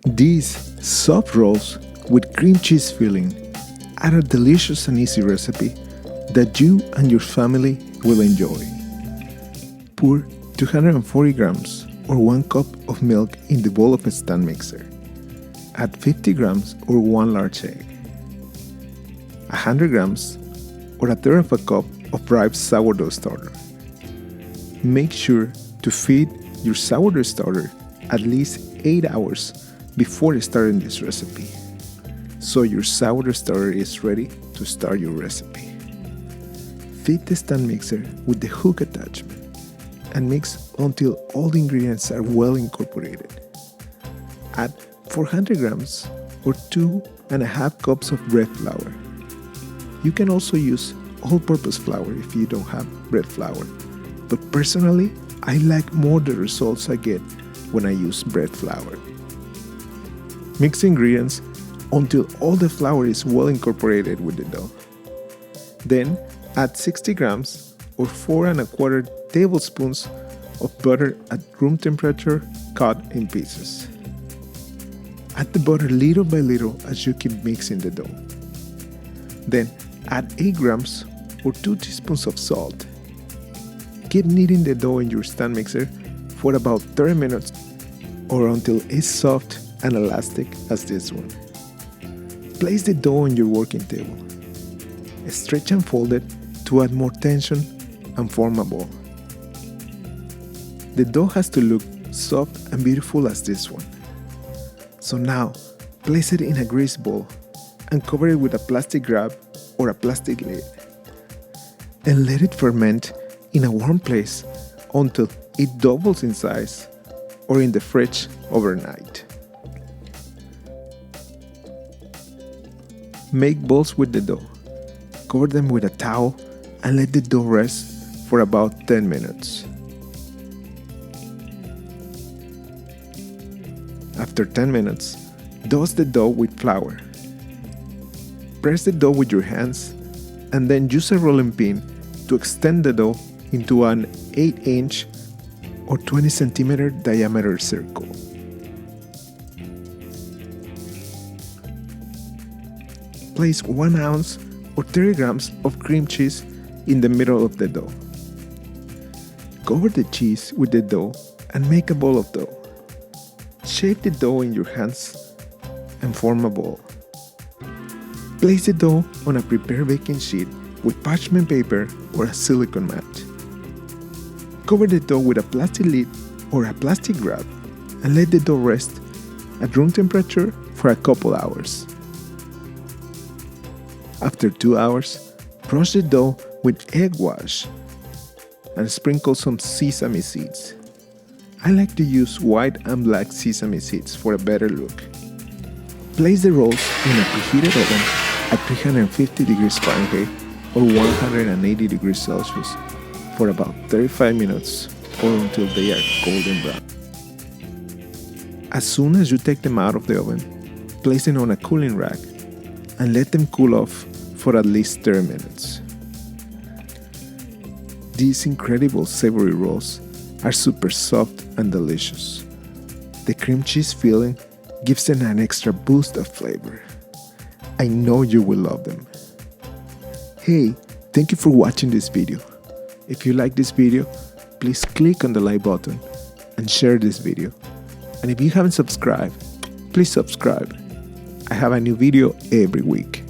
These soft rolls with cream cheese filling are a delicious and easy recipe that you and your family will enjoy. Pour 240 grams or 1 cup of milk in the bowl of a stand mixer. Add 50 grams or 1 large egg, 100 grams or a third of a cup of ripe sourdough starter. Make sure to feed your sourdough starter at least 8 hours before starting this recipe, so your sourdough starter is ready to start your recipe. Feed the stand mixer with the hook attachment and mix until all the ingredients are well incorporated. Add 400 grams or 2.5 cups of bread flour. You can also use all-purpose flour if you don't have bread flour, but personally, I like more the results I get when I use bread flour. Mix ingredients until all the flour is well incorporated with the dough. Then add 60 grams or 4.25 tablespoons of butter at room temperature cut in pieces. Add the butter little by little as you keep mixing the dough. Then add 8 grams or 2 teaspoons of salt. Keep kneading the dough in your stand mixer for about 30 minutes or until it's soft and elastic as this one. Place the dough on your working table. Stretch and fold it to add more tension and form a ball. The dough has to look soft and beautiful as this one. So now, place it in a grease bowl and cover it with a plastic wrap or a plastic lid. And let it ferment in a warm place until it doubles in size or in the fridge overnight. Make balls with the dough. Cover them with a towel and let the dough rest for about 10 minutes. After 10 minutes, dust the dough with flour. Press the dough with your hands and then use a rolling pin to extend the dough into an 8-inch or 20 centimeter diameter circle. Place 1 ounce or 30 grams of cream cheese in the middle of the dough. Cover the cheese with the dough and make a ball of dough. Shape the dough in your hands and form a ball. Place the dough on a prepared baking sheet with parchment paper or a silicone mat. Cover the dough with a plastic lid or a plastic wrap and let the dough rest at room temperature for a couple hours. After 2 hours, brush the dough with egg wash and sprinkle some sesame seeds. I like to use white and black sesame seeds for a better look. Place the rolls in a preheated oven at 350 degrees Fahrenheit or 180 degrees Celsius for about 35 minutes or until they are golden brown. As soon as you take them out of the oven, place them on a cooling rack and let them cool off for at least 30 minutes. These incredible savory rolls are super soft and delicious. The cream cheese filling gives them an extra boost of flavor. I know you will love them. Hey, thank you for watching this video. If you like this video, please click on the like button and share this video. And if you haven't subscribed, please subscribe. I have a new video every week.